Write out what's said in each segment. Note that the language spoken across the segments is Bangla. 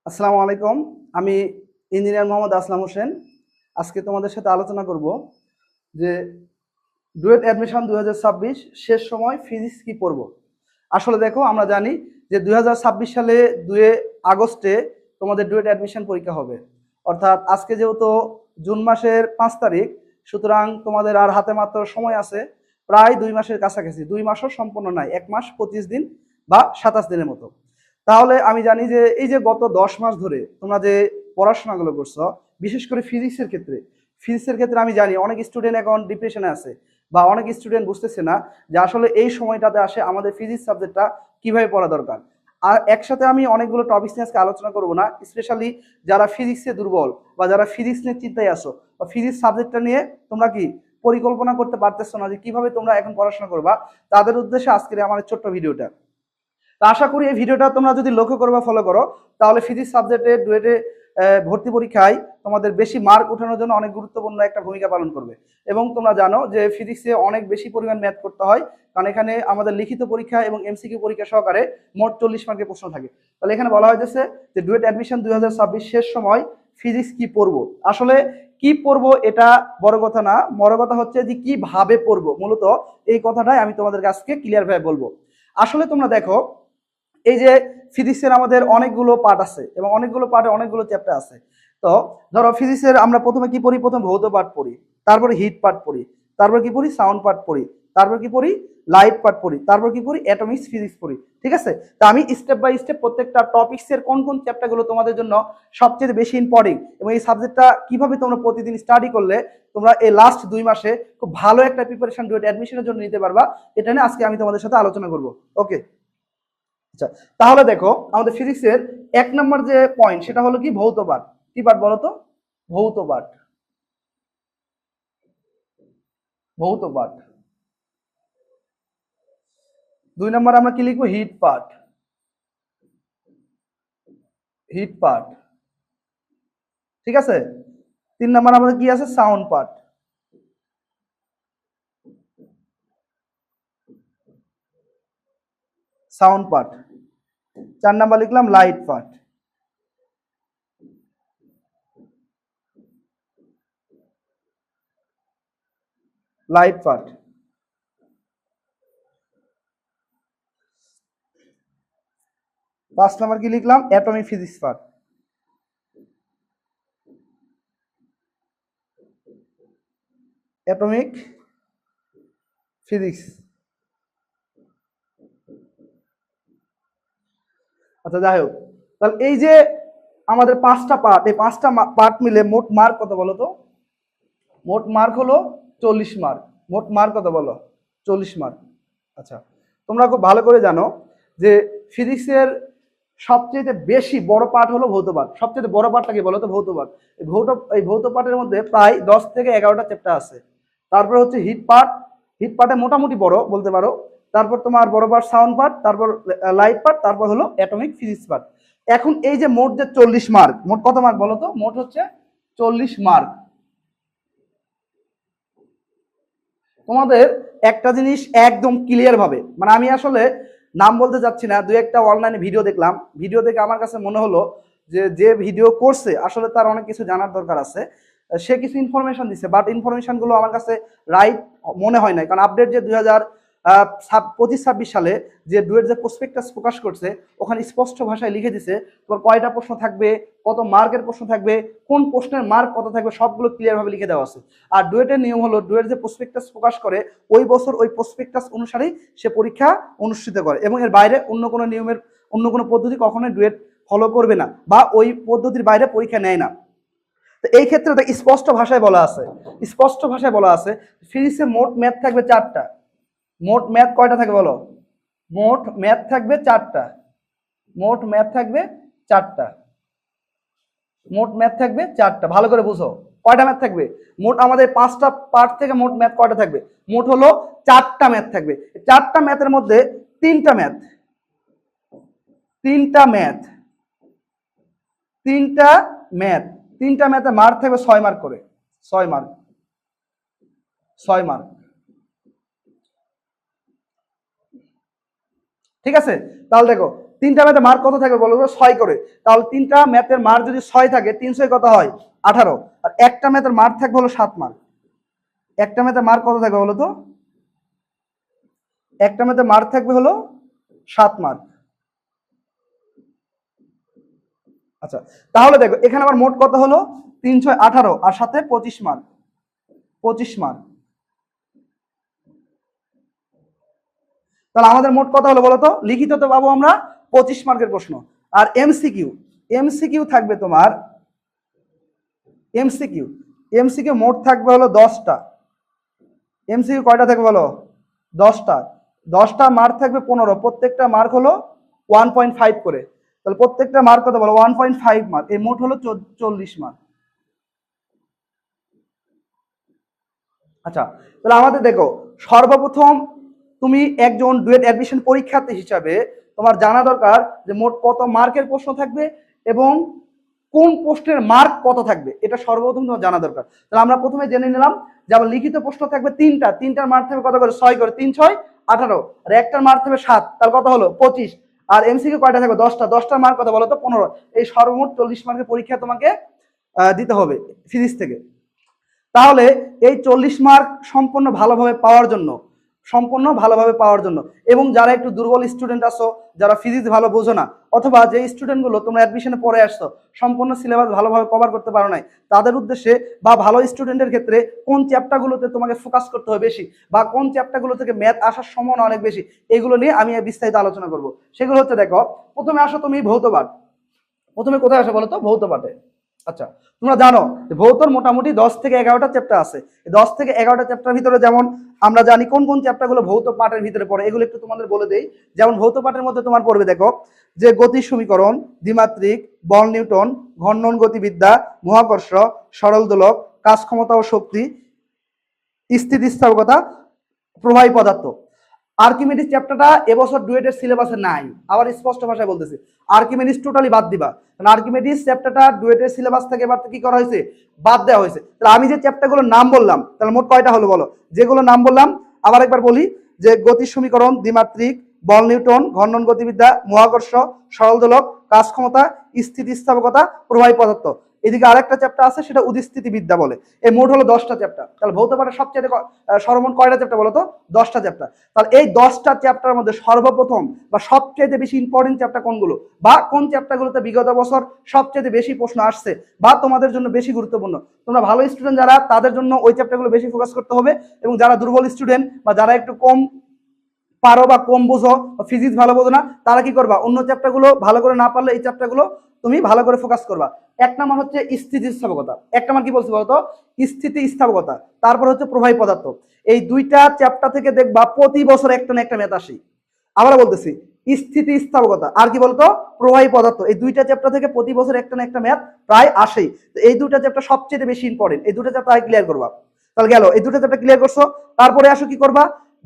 আসসালামু আলাইকুম। আমি ইঞ্জিনিয়ার মোহাম্মদ আসলাম হোসেন। আজকে তোমাদের সাথে আলোচনা করব যে ডুয়েট অ্যাডমিশন 2026 শেষ সময় ফিজিক্স কি পড়ব। আসলে দেখো, আমরা জানি যে 2026 সালে 2 আগস্টে তোমাদের ডুয়েট অ্যাডমিশন পরীক্ষা হবে। অর্থাৎ আজকে যেহেতু জুন মাসের 5 তারিখ, সুতরাং তোমাদের আর হাতে মাত্র সময় আছে প্রায় 2 মাসের কাছাকাছি। 2 মাসও সম্পূর্ণ নয়, 1 মাস 25 দিন বা 27 দিনের মতো। তাহলে আমি জানি যে এই যে গত 10 মাস ধরে তোমরা যে পড়াশোনাগুলো করছো, বিশেষ করে ফিজিক্সের ক্ষেত্রে আমি জানি অনেক স্টুডেন্ট এখন ডিপ্রেশনে আছে বা অনেক স্টুডেন্ট বুঝতেছে না যে আসলে এই সময়টাতে আসে আমাদের ফিজিক্স সাবজেক্টটা কিভাবে পড়া দরকার। আর একসাথে আমি অনেকগুলো টপিকস নিয়ে আজকে আলোচনা করবো না, স্পেশালি যারা ফিজিক্সে দুর্বল বা যারা ফিজিক্স নিয়ে চিন্তায় আসো বা ফিজিক্স সাবজেক্টটা নিয়ে তোমরা কি পরিকল্পনা করতে পারতেছো না যে কিভাবে তোমরা এখন পড়াশোনা করবা, তাদের উদ্দেশ্যে আজকের আমাদের ছোট্ট ভিডিওটা। তো আশা করি এই ভিডিওটা তোমরা যদি লক্ষ্য করো বা ফলো করো, তাহলে ফিজিক্স সাবজেক্টে ডুয়েটে ভর্তি পরীক্ষায় তোমাদের বেশি মার্ক ওঠানোর জন্য অনেক গুরুত্বপূর্ণ একটা ভূমিকা পালন করবে। এবং তোমরা জানো যে ফিজিক্সে অনেক বেশি পরিমাণ ম্যাথ করতে হয়, কারণ এখানে আমাদের লিখিত পরীক্ষা এবং এমসিকিউ পরীক্ষা সহকারে মোট 40 মার্কের প্রশ্ন থাকে। তাহলে এখানে বলা হয়েছে যে ডুয়েট অ্যাডমিশন 2026 শেষ সময় ফিজিক্স কি পড়বো। আসলে কি পড়বো এটা বড় কথা না, বড় কথা হচ্ছে যে কিভাবে পড়বো। মূলত এই কথাটাই আমি তোমাদের কাছকে ক্লিয়ার ভাবে বলবো। আসলে তোমরা দেখো, এই যে ফিজিক্সের আমাদের অনেকগুলো পার্ট আছে এবং অনেকগুলো পার্টে অনেকগুলো চ্যাপ্টার আছে। তো ধরো ফিজিক্সের আমরা প্রথমে কি পড়ি, প্রথম ভৌত পার্ট পড়ি, তারপরে হিট পার্ট পড়ি, তারপর কি পড়ি সাউন্ড পার্ট পড়ি, তারপর কি পড়ি লাইট পার্ট পড়ি, তারপর কি পড়ি অ্যাটমিক্স ফিজিক্স পড়ি। ঠিক আছে, তো আমি স্টেপ বাই স্টেপ প্রত্যেকটা টপিক্সের কোন কোন চ্যাপ্টারগুলো তোমাদের জন্য সবচেয়ে বেশি ইম্পর্টেন্ট এবং এই সাবজেক্টটা কিভাবে তোমরা প্রতিদিন স্টাডি করলে তোমরা এই লাস্ট 2 মাসে খুব ভালো একটা প্রিপারেশন ডুয়েট অ্যাডমিশনের জন্য নিতে পারবা, এটা নিয়ে আজকে আমি তোমাদের সাথে আলোচনা করব। ওকে, আচ্ছা, তাহলে দেখো আমাদের ফিজিক্সের 1 নম্বর যে পয়েন্ট সেটা হলো কি ভৌত পাঠ। কি পাঠ বলো তো? ভৌত পাঠ। ভৌত পাঠ। 2 নম্বর আমরা কি লিখবো? হিট পাঠ। হিট পাঠ। ঠিক আছে। 3 নম্বর আমাদের কি আছে? সাউন্ড পাঠ। সাউন্ড পাঠ। 4 নম্বর লিখলাম লাইট পাঠ। লাইট পাঠ। 5 নম্বর কি লিখলাম? অ্যাটমিক ফিজিক্স পাঠ। Atomic physics. আচ্ছা, যাই হোক, তাহলে এই যে আমাদের 5টা পার্ট, এই 5টা পার্ট মিলে মোট মার্ক কত বলো তো? মোট মার্ক হলো 40 মার্ক। মোট মার্ক কত বলো? 40 মার্ক। আচ্ছা, তোমরা খুব ভালো করে জানো যে ফিজিক্সের সবচেয়ে বেশি বড় পার্ট হলো ভৌত পাঠ। সবচেয়ে বড় পার্টটা কি বলো তো? ভৌত পাঠ। এই ভৌত পাঠের মধ্যে প্রায় 10 থেকে 11টা চ্যাপ্টার আছে। তারপরে হচ্ছে হিট পার্ট। হিট পার্টে মোটামুটি বড় বলতে পারো। তারপর তোমার বড় পার্ট সাউন্ড পার্ট, তারপর লাইট পার্ট, তারপর হলো অ্যাটমিক ফিজিক্স পার্ট। এখন এই যে মোট যে 40 মার্ক, মোট কত মার্ক বলো তো? মোট হচ্ছে 40 মার্ক। তোমাদের একটা জিনিস একদম ক্লিয়ার ভাবে, মানে আমি আসলে নাম বলতে চাচ্ছি না, 2 একটা অনলাইনে ভিডিও দেখলাম, ভিডিও দেখে আমার কাছে মনে হলো যে যে ভিডিও করছে আসলে তার অনেক কিছু জানার দরকার আছে। সে কিছু ইনফরমেশন দিচ্ছে, বাট ইনফরমেশন গুলো আমার কাছে রাইট মনে হয় না। কারণ আপডেট যে 2025-26 সালে যে ডুয়েট যে প্রসপেক্টাস প্রকাশ করছে, ওখানে স্পষ্ট ভাষায় লিখে দিছে তোমার কয়টা প্রশ্ন থাকবে, কত মার্কের প্রশ্ন থাকবে, কোন প্রশ্নের মার্ক কত থাকবে, সবগুলো ক্লিয়ার ভাবে লিখে দেওয়া আছে। আর ডুয়েটের নিয়ম হলো, ডুয়েট যে প্রসপেক্টাস প্রকাশ করে ওই বছর ওই প্রসপেক্টাস অনুসারেই সে পরীক্ষা অনুষ্ঠিত করে, এবং এর বাইরে অন্য কোনো নিয়মের অন্য কোনো পদ্ধতি কখনোই ডুয়েট ফলো করবে না বা ওই পদ্ধতির বাইরে পরীক্ষা নেয় না। তো এই ক্ষেত্রে স্পষ্ট ভাষায় বলা আছে, স্পষ্ট ভাষায় বলা আছে ফিজিক্সে মোট ম্যাথ থাকবে 4টা। মোট ম্যাথ কয়টা থাকবে বলো? মোট ম্যাথ থাকবে 4টা। মোট ম্যাথ থাকবে 4টা। মোট ম্যাথ থাকবে 4টা। ভালো করে বুঝো, কয়টা ম্যাথ থাকবে? মোট আমাদের 5টা পার্ট থেকে মোট ম্যাথ কয়টা থাকবে? মোট হলো 4টা ম্যাথ থাকবে। 4টা ম্যাথের মধ্যে 3টা ম্যাথ, 3টা ম্যাথ, 3টা ম্যাথ, 3টা ম্যাথে মার্ক থাকবে 6 মার্ক করে। 6 মার্ক। 6 মার্ক। ঠিক আছে, তাহলে দেখো তিনটা ম্যাথের মার্ক কত থাকবে বলো তো? 6 করে। তাহলে তিনটা ম্যাথের মার্ক যদি 6 থাকে, 300 কত হয়? 18। আর একটা ম্যাথের মার্ক থাকবে হলো 7 মার্ক। একটা ম্যাথের মার্ক কত থাকবে বলো তো? একটা ম্যাথের মার্ক থাকবে হলো 7 মার্ক। আচ্ছা, তাহলে দেখো এখানে আমার মোট কত হলো? 318 আর সাথে 25 মার্ক। 25 মার্ক। তাহলে আমাদের মোট কত হলো বলো তো? লিখিত তো পাবো আমরা 25 মার্কের প্রশ্ন। আর এমসিকিউ, এমসিকিউ থাকবে তোমার, এমসিকিউ এমসিকিউ মোট থাকবে হলো 10টা। এমসিকিউ কয়টা থাকবে বলো? 10টা। 10টা মার্ক থাকবে 15, প্রত্যেকটা মার্ক হলো 1.5 করে। তাহলে প্রত্যেকটা মার্ক কত বলো? 1.5 মার্ক। এই মোট হলো 40 মার্ক। আচ্ছা, তাহলে আমাদের দেখো সর্বপ্রথম তুমি একজন ডুয়েট অ্যাডমিশন পরীক্ষার্থী হিসাবে তোমার জানা দরকার যে মোট কত মার্কের প্রশ্ন থাকবে এবং কোন প্রশ্নের মার্ক কত থাকবে, এটা সর্বপ্রথম তোমার জানা দরকার। তাহলে আমরা প্রথমে জেনে নিলাম যে আমার লিখিত প্রশ্ন থাকবে তিনটা, তিনটার মার্ক থাকবে কত করে? 6 করে। 3 6 18। আর একটার মার্ক থাকবে 7, তাহলে কত হলো? 25। আর এমসিকিউ কয়টা থাকবে? 10টা। 10টার মার্ক কত বলো তো? 15। এই সর্বমোট 40 মার্কের পরীক্ষা তোমাকে দিতে হবে ফিজিক্স থেকে। তাহলে এই 40 মার্ক সম্পূর্ণ ভালোভাবে পাওয়ার জন্য, সম্পূর্ণ ভালোভাবে পাওয়ার জন্য, এবং যারা একটু দুর্বল স্টুডেন্ট আছো, যারা ফিজিক্স ভালো বোঝো না, অথবা যে স্টুডেন্টগুলো তোমরা অ্যাডমিশনে পড়ে আসছো সম্পূর্ণ সিলেবাস ভালোভাবে কভার করতে পারো নাই, তাদের উদ্দেশ্যে বা ভালো স্টুডেন্টের ক্ষেত্রে কোন চ্যাপ্টারগুলোতে তোমাকে ফোকাস করতে হবে বেশি, বা কোন চ্যাপ্টারগুলো থেকে ম্যাথ আসার সম্ভাবনা অনেক বেশি, এগুলো নিয়ে আমি বিস্তারিত আলোচনা করব। সেগুলো হচ্ছে, দেখো প্রথমে আসো তুমি ভৌত পাঠ। প্রথমে কোথায় আসো বলো তো? ভৌত পাঠে। আচ্ছা, তোমরা জানো যে ভৌতর মোটামুটি 10 থেকে 11টা চ্যাপ্টার আছে। 10 থেকে 11টা চ্যাপ্টার ভিতরে যেমন আমরা জানি কোন কোন চ্যাপ্টারগুলো ভৌত পাঠের ভিতরে পড়ে, এগুলো একটু তোমাদের বলে দেই। যেমন ভৌত পাঠের মধ্যে তোমার পড়বে, দেখো যে গতির সমীকরণ, দ্বিমাত্রিক, বল নিউটন, ঘর্ষণ গতিবিদ্যা, মহাকর্ষ, সরল দোলক, কাজ ক্ষমতা ও শক্তি, স্থিতিস্থাপকতা, প্রবাহী পদার্থ। আর্কিমিডিস চ্যাপ্টারটা এবছর ডুয়েটের সিলেবাসে নাই, আবার স্পষ্ট ভাষায় বলতেছি, আর্কিমিডিস টোটালি বাদ দিবা, কারণ আর্কিমিডিস চ্যাপ্টারটা ডুয়েটের সিলেবাস থেকে এবার কি করা হয়েছে? বাদ দেওয়া হয়েছে। তাহলে আমি যে চ্যাপ্টারগুলোর নাম বললাম, তাহলে মোট কয়টা হলো বলো? যেগুলো নাম বললাম আবার একবার বলি, যে গতির সমীকরণ, দ্বিমাত্রিক, বল নিউটন, ঘর্ষণ গতিবিদ্যা, মহাকর্ষ, সরল দোলক, কাজ ক্ষমতা, স্থিতিস্থাপকতা, প্রবাহী পদার্থ। এদিকে আরেকটা চ্যাপ্টার আছে, সেটা উদিস্থিতিবিদ্যা বলে। এই মোট হলো 10টা চ্যাপ্টার। তাহলে ভৌত পাঠের সবচেয়ে সর্বমোট কয়টা চ্যাপ্টার বলো তো? 10টা চ্যাপ্টার। তাহলে এই 10টা চ্যাপ্টারের মধ্যে সর্বপ্রথম বা সবচেয়ে বেশি ইম্পর্টেন্ট চ্যাপ্টার কোনগুলো, বা কোন চ্যাপ্টারগুলোতে বিগত বছর সবচেয়ে বেশি প্রশ্ন আসছে বা তোমাদের জন্য বেশি গুরুত্বপূর্ণ, তোমরা ভালো স্টুডেন্ট যারা, তাদের জন্য ওই চ্যাপ্টারগুলো বেশি ফোকাস করতে হবে। এবং যারা দুর্বল স্টুডেন্ট বা যারা একটু কম পারো বা কম বোঝো, ফিজিক্স ভালো বোঝো না, তারা কি করবা? অন্য চ্যাপ্টারগুলো ভালো করে না পারলে এই চ্যাপ্টারগুলো তুমি ভালো করে ফোকাস করবা। এক নাম্বার হচ্ছে স্থিতিস্থাপকতা। এক নাম্বার কি বলছি বলতো? স্থিতিস্থাপকতা। তারপর হচ্ছে প্রবাহী পদার্থ। এই দুইটা চ্যাপ্টার থেকে দেখবা প্রতি বছর একটা না একটা ম্যাথ আসে। আবার বলতেছি, স্থিতিস্থাপকতা আর কি বলতো? প্রবাহী পদার্থ। এই দুইটা চ্যাপ্টার থেকে প্রতি বছর একটা না একটা ম্যাথ প্রায় আসেই। তো এই দুইটা চ্যাপ্টার সবচেয়ে বেশি ইম্পর্টেন্ট, এই দুটো চ্যাপ্টার ক্লিয়ার করবা। তাহলে গেল, এই দুটো চ্যাপ্টার ক্লিয়ার করছো। তারপরে আসো কি করবা?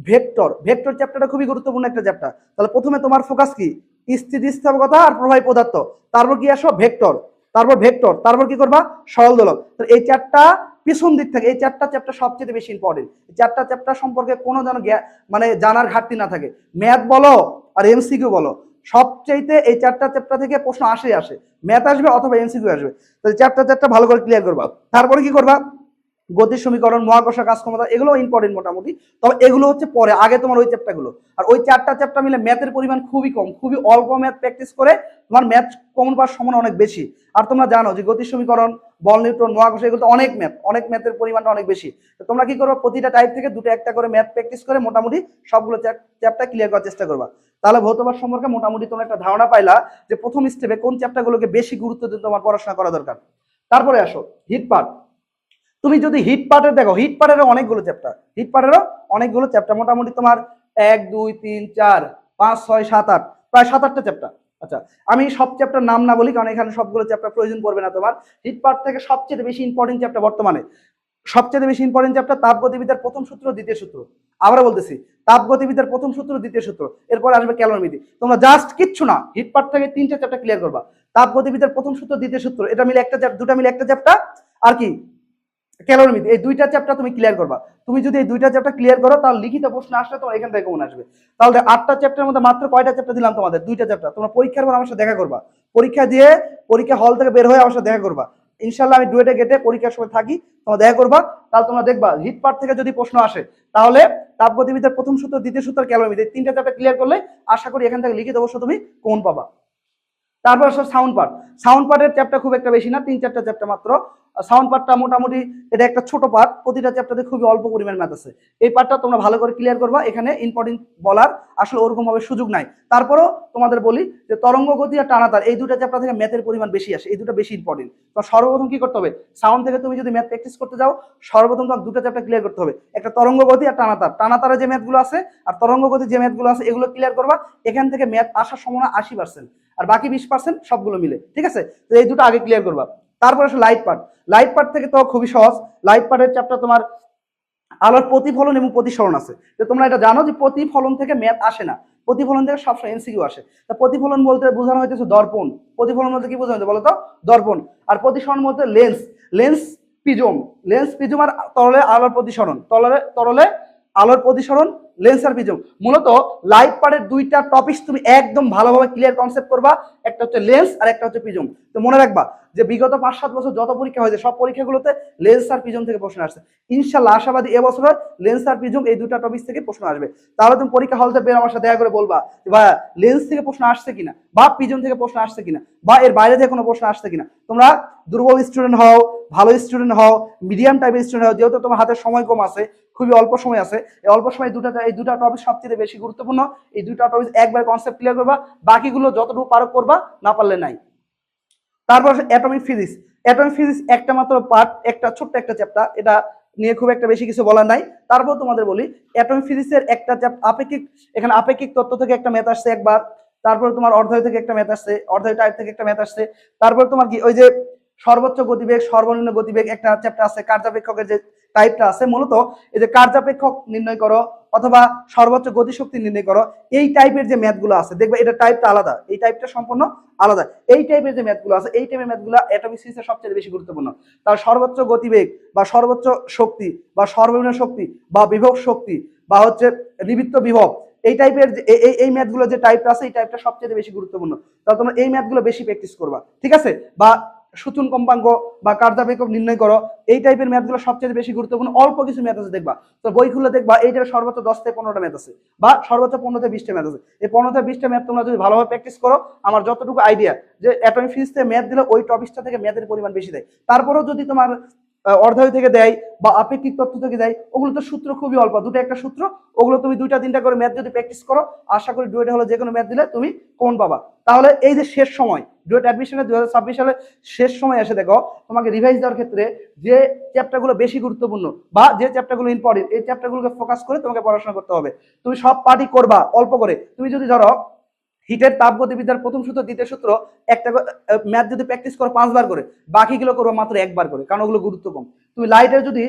ভেক্টর। ভেক্টর চ্যাপ্টারটা খুবই গুরুত্বপূর্ণ একটা চ্যাপ্টার। তাহলে প্রথমে তোমার ফোকাস কি? স্থিতিস্থাপকতা আর প্রবাহী পদার্থ। তারপর কি আসো? ভেক্টর। তারপর ভেক্টর, তারপর কি করবা? সরল দোলক। তো এই চারটা পিছন দিক থেকে এই চারটা চ্যাপ্টার সবচেয়ে বেশি ইম্পর্টেন্ট। এই চারটা চ্যাপ্টার সম্পর্কে কোনো যেন মানে জানার ঘাটতি না থাকে। ম্যাথ বলো আর এমসিকিউ বলো, সবচাইতে এই চারটা চ্যাপ্টার থেকে প্রশ্ন আসে। ম্যাথ আসবে অথবা এমসিকিউ আসবে। তাহলে চ্যাপ্টার ভালো করে ক্লিয়ার করবা। তারপরে কি করবা? গতির সমীকরণ, মহাকর্ষ, কাজ ক্ষমতা, এগুলো ইম্পর্টেন্ট মোটামুটি। তবে এগুলো হচ্ছে পরে, আগে তোমার ওই চ্যাপ্টারগুলো। আর ওই চারটা চ্যাপ্টার মিলে ম্যাথের পরিমাণ খুবই কম, খুবই অল্প ম্যাথ প্র্যাকটিস করে তোমার ম্যাথ কমন পাওয়ার সম্ভাবনা অনেক বেশি। আর তোমরা জানো যে গতির সমীকরণ, বল নিউটন, মহাকর্ষ, এগুলো অনেক ম্যাথের পরিমাণটা অনেক বেশি। তো তোমরা কি করবে? প্রতিটা টাইপ থেকে দুটো একটা করে ম্যাথ প্র্যাকটিস করে মোটামুটি সবগুলো চ্যাপ্টার ক্লিয়ার করার চেষ্টা করবা। তাহলে ভৌত পাঠ সম্পর্কে মোটামুটি তোমরা একটা ধারণা পাইলা যে প্রথম স্টেপে কোন চ্যাপ্টারগুলোকে বেশি গুরুত্ব দিয়ে তোমার পড়াশোনা করা দরকার। তারপরে আসো হিট পার্ট। তুমি যদি হিট পার্টের দেখো, হিট পার্টেরও অনেকগুলো চ্যাপ্টার, মোটামুটি তোমার 1 2 3 4 5 6 7 8, প্রায় 7-8টা চ্যাপ্টার। আচ্ছা, আমি সব চ্যাপ্টার নাম না বলি, কারণ এখানে সবগুলো চ্যাপ্টার প্রয়োজন পড়বে না তোমার। হিট পার্ট থেকে সবচেয়ে বেশি ইম্পর্টেন্ট চ্যাপ্টার বর্তমানে, সবচেয়ে বেশি ইম্পর্টেন্ট চ্যাপ্টার তাপগতিবিদ্যার প্রথম সূত্র, দ্বিতীয় সূত্র। আবারও বলতেছি, তাপগতিবিদ্যার প্রথম সূত্র, দ্বিতীয় সূত্র। এরপর আসবে ক্যালরিমিতি। তোমরা জাস্ট কিচ্ছু না, হিট পার্ট থেকে 3টা চ্যাপ্টার ক্লিয়ার করবা। তাপগতিবিদ্যার প্রথম সূত্র, দ্বিতীয় সূত্র, এটা মিলে একটা দুটা মিলে একটা চ্যাপ্টার। আর কি? ক্যালোরিমিতি, এই দুইটা চ্যাপ্টার তুমি ক্লিয়ার করবা। তুমি যদি এই দুইটা চ্যাপ্টার ক্লিয়ার করো তাহলে লিখিত প্রশ্ন আসলে তোমার এখান থেকে কমন আসবে। তাহলে 8টা চ্যাপ্টারের মধ্যে মাত্র কয়টা চ্যাপ্টার দিলাম তোমাদের? 2টা চ্যাপ্টার। তোমরা পরীক্ষার পর আমার সাথে দেখা করবা, পরীক্ষা দিয়ে পরীক্ষা হল থেকে বের হয়ে আমার সাথে দেখা করবা। ইনশাল্লাহ আমি ডুয়েটে গেটে পরীক্ষার সময় থাকি, তোমরা দেখা করবা। তাহলে তোমরা দেখবা হিট পার্ট থেকে যদি প্রশ্ন আসে তাহলে তাপগতিবিদ্যার প্রথম সূত্র, দ্বিতীয় সূত্র, ক্যালোরিমিতি, এই 3টা চ্যাপ্টার ক্লিয়ার করলে আশা করি এখান থেকে লিখিত অবশ্য তুমি কমন পাবা। তারপর আসলে সাউন্ড পার্ট। সাউন্ড পার্টের চ্যাপ্টার খুব একটা বেশি না, 3-4টা চ্যাপ্টার মাত্র। সাউন্ড পার্টটা মোটামুটি এটা একটা ছোট পার্ট, প্রতিটা চ্যাপ্টারে খুবই অল্প পরিমাণ ম্যাথ আছে। এই পার্টটা তোমরা ভালো করে ক্লিয়ার করবা, এখানে ইম্পর্টেন্ট বলার আসলে ওরকম ভাবে সুযোগ নাই। তারপরও তোমাদের বলি যে তরঙ্গ গতি আর টানাতার এই দুটো চ্যাপ্টার থেকে ম্যাথের পরিমাণ বেশি আসে, এই দুটো বেশি ইম্পর্টেন্ট। তো সর্বপ্রথম কি করতে হবে, সাউন্ড থেকে তুমি যদি ম্যাথ প্র্যাকটিস করতে যাও সর্বপ্রথম তোমার দুটো চ্যাপ্টার ক্লিয়ার করতে হবে, একটা তরঙ্গ গতি আর টানাতার। টানাতারে যে ম্যাথগুলো আছে আর তরঙ্গ গতি যে ম্যাথগুলো আছে এগুলো ক্লিয়ার করবা, এখান থেকে ম্যাথ আসার সম্ভাবনা 80%, আর বাকি 20% সবগুলো মিলে, ঠিক আছে? তো এই দুটো আগে ক্লিয়ার করবা। তারপর আসলে লাইট পার্ট। লাইট পার্ট থেকে তো খুবই সহজ, লাইট পার্টের চ্যাপ্টার তোমার আলোর প্রতিফলন এবং প্রতিসরণ আছে। তো তোমরা এটা জানো যে প্রতিফলন থেকে ম্যাথ আসে না, প্রতিফলন থেকে সবসময় এমসিকিউ আসে। তা প্রতিফলন বলতে বোঝানো হইতেছে দর্পণ। প্রতিফলন বলতে কি বোঝানো হচ্ছে বলো তো? দর্পণ। আর প্রতিসরণ বলতে lens, lens prism, lens prism আর তরলে আলোর প্রতিসরণ, তরলে আলোর প্রতিসরণ, লেন্স আর প্রিজম। মূলত লাইট পার্টের দুইটা টপিকস তুমি একদম ভালোভাবে ক্লিয়ার কনসেপ্ট করবা, একটা হচ্ছে লেন্স আর একটা হচ্ছে প্রিজম। তো মনে রাখবা যে বিগত 5-7 বছর যত পরীক্ষা হয়েছে সব পরীক্ষাগুলোতে লেন্স আর প্রিজম থেকে প্রশ্ন আসছে। ইনশাল্লাহ আশাবাদী এবছর লেন্স আর প্রিজম এই দুটা টপিক থেকে প্রশ্ন আসবে। তাহলে তুমি পরীক্ষা হলতে বের আমার সাথে দেখা করে বলবা ভাইয়া লেন্স থেকে প্রশ্ন আসছে কিনা, বা প্রিজম থেকে প্রশ্ন আসছে কিনা, বা এর বাইরে থেকে কোনো প্রশ্ন আসছে কিনা। তোমরা দুর্বল স্টুডেন্ট হও, ভালো স্টুডেন্ট হও, মিডিয়াম টাইপের স্টুডেন্ট হও, যেহেতু তোমার হাতে সময় কম আছে, খুবই অল্প সময় আছে, এই অল্প সময় এই দুটা টপিক সবচেয়ে বেশি গুরুত্বপূর্ণ। এই দুটা টপিক একবার কনসেপ্ট ক্লিয়ার করবা, বাকিগুলো যতটুকু পারো করবা, না পারলে নাই। তারপর অ্যাটমিক ফিজিক্স। অ্যাটমিক ফিজিক্স একটা মাত্র পার্ট, একটা ছোট্ট একটা চ্যাপ্টার, এটা নিয়ে খুব একটা বেশি কিছু বলার নাই। তারপর তোমাদের বলি অ্যাটমিক ফিজিক্সের একটা আপেক্ষিক, এখানে আপেক্ষিক তত্ত্ব থেকে একটা ম্যাথ আসছে একবার, তারপর তোমার অর্ধয় থেকে একটা ম্যাথ আসছে, অর্ধয় টাইপ থেকে একটা ম্যাথ আসছে। তারপর তোমার কি ওই যে সর্বোচ্চ গতিবেগ, সর্বনিম্ন গতিবেগ একটা চ্যাপ্টার আছে, কার্যাপেক্ষকের যে টাইপটা আছে, মূলত এই যে কার্যাপেক্ষক নির্ণয় করো অথবা সর্বোচ্চ গতিশক্তি নির্ণয় করো, এই টাইপের যে ম্যাথগুলো আছে দেখবে এটা টাইপটা আলাদা, এই টাইপটা সম্পূর্ণ আলাদা। এই টাইপের যে ম্যাথগুলো আছে এই টাইপের ম্যাথগুলো অ্যাটমিক ফিজিক্সের সবচেয়ে বেশি গুরুত্বপূর্ণ। তার সর্বোচ্চ গতিবেগ বা সর্বোচ্চ শক্তি বা সর্বনিম্ন শক্তি বা বিভব শক্তি বা হচ্ছে নিবৃত্ত বিভব, এই টাইপের এই ম্যাথগুলো যে টাইপটা আছে এই টাইপটা সবচেয়ে বেশি গুরুত্বপূর্ণ। তাহলে তোমরা এই ম্যাথগুলো বেশি প্র্যাকটিস করবা, ঠিক আছে? বা সূচন কম্পাঙ্ক বা কার্যাপেক্ষক নির্ণয় করো, এই টাইপের ম্যাথগুলো সবচেয়ে বেশি গুরুত্বপূর্ণ। অল্প কিছু ম্যাথ আছে দেখবা, তো বই খুলে দেখবা এই টাইপের সর্বোচ্চ 10 থেকে 15টা ম্যাথ আছে, বা সর্বোচ্চ 15 থেকে 20টা ম্যাথ আছে। এই 15 থেকে 20টা ম্যাথ তোমরা যদি ভালোভাবে প্র্যাকটিস করো, আমার যতটুকু আইডিয়া যে অ্যাটমিক ফিজিক্সে ম্যাথ দিলে ওই টপিকটা থেকে ম্যাথের পরিমাণ বেশি দেয়। তারপরেও যদি তোমার অর্ধয় থেকে দেয় বা আপেক্ষিক তত্ত্ব থেকে দেয়, ওগুলো তো সূত্র খুবই অল্প, দুটো একটা সূত্র, ওগুলো তুমি 2-3টা করে ম্যাথ যদি প্র্যাকটিস করো, আশা করি ডুয়েটে হলে যে কোনো ম্যাথ দিলে তুমি কমন পাবা। তাহলে এই যে শেষ সময় ডুয়েট অ্যাডমিশনে 2026 সালে শেষ সময় এসে দেখো তোমাকে রিভাইজ দেওয়ার ক্ষেত্রে যে চ্যাপ্টারগুলো বেশি গুরুত্বপূর্ণ বা যে চ্যাপ্টারগুলো ইম্পর্টেন্ট, এই চ্যাপ্টারগুলোকে ফোকাস করে তোমাকে পড়াশোনা করতে হবে। তুমি সব পার্টি করবা অল্প করে। তুমি যদি ধরো হিটের তাপগতিবিদ্যার প্রথম সূত্র, দ্বিতীয় সূত্র একটা ম্যাথ যদি প্র্যাকটিস করো 5 বার করে, বাকিগুলো করবো মাত্র 1 বার করে, কারণ ওগুলো গুরুত্ব কম। তুমি লাইটের যদি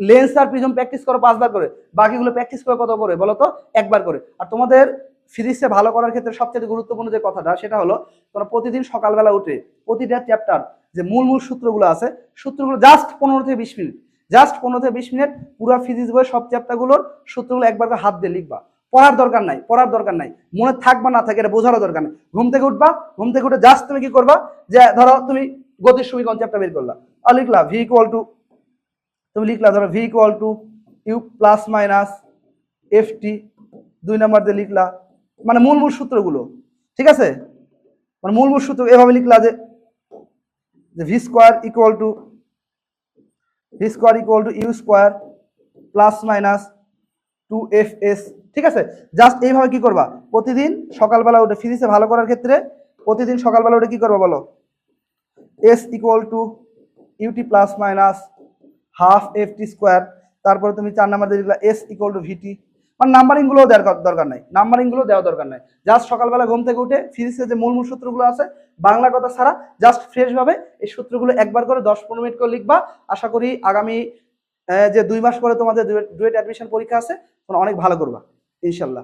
লেন্স আর প্রিজম প্র্যাকটিস করো 5 বার করে, বাকিগুলো প্র্যাকটিস করে কত করে বলো তো? 1 বার করে। আর তোমাদের ফিজিক্সে ভালো করার ক্ষেত্রে সবচেয়ে গুরুত্বপূর্ণ যে কথাটা সেটা হলো তোমরা প্রতিদিন সকালবেলা উঠে প্রতিটা চ্যাপ্টার যে মূল সূত্রগুলো আছে, সূত্রগুলো জাস্ট 15 থেকে 20 মিনিট, জাস্ট 15 থেকে 20 মিনিট পুরো ফিজিক্স বইয়ের সব চ্যাপ্টারগুলোর সূত্রগুলো একবার করে হাত দিয়ে লিখবা। পড়ার দরকার নাই, পড়ার দরকার নাই, মনে থাকবা না থাকে এটা বোঝারও দরকার নেই। ঘুম থেকে উঠবা, ঘুম থেকে উঠে জাস্ট তুমি কি করবা, যে ধরো তুমি গতির সমীকরণ চ্যাপ্টার বের করলা, আর লিখলা ভি ইকুয়াল টু, তুমি লিখলা ধরো v equal to u plus minus f t, 2 number দিয়ে লিখলা, মানে মূল সূত্রগুলো, ঠিক আছে? মানে মূল সূত্র এভাবে লিখলা যে v square equal to u square plus minus 2fs, ঠিক আছে? জাস্ট এইভাবে কি করবা, প্রতিদিন সকালবেলা উঠে ফিজিক্সে ভালো করার ক্ষেত্রে প্রতিদিন সকালবেলা উঠে কি করবা বলো, s equal to u t plus minus half ft square, তারপরে তুমি 4 নাম্বার দিয়ে লিখলা s ইকুয়াল টু vt। মানে নাম্বারিং গুলো দেওয়ার দরকার নাই, নাম্বারিং গুলো দেওয়া দরকার নাই। জাস্ট সকালবেলা ঘুম থেকে উঠে ফিজিক্সের যে মূল সূত্রগুলো আছে বাংলা কথা ছাড়া জাস্ট ফ্রেশ ভাবে এই সূত্রগুলো একবার করে 10-15 মিনিট করে লিখবা। আশা করি আগামী যে 2 মাস পরে তোমাদের ডুয়েট অ্যাডমিশন পরীক্ষা আছে তোমরা অনেক ভালো করবা ইনশাল্লাহ।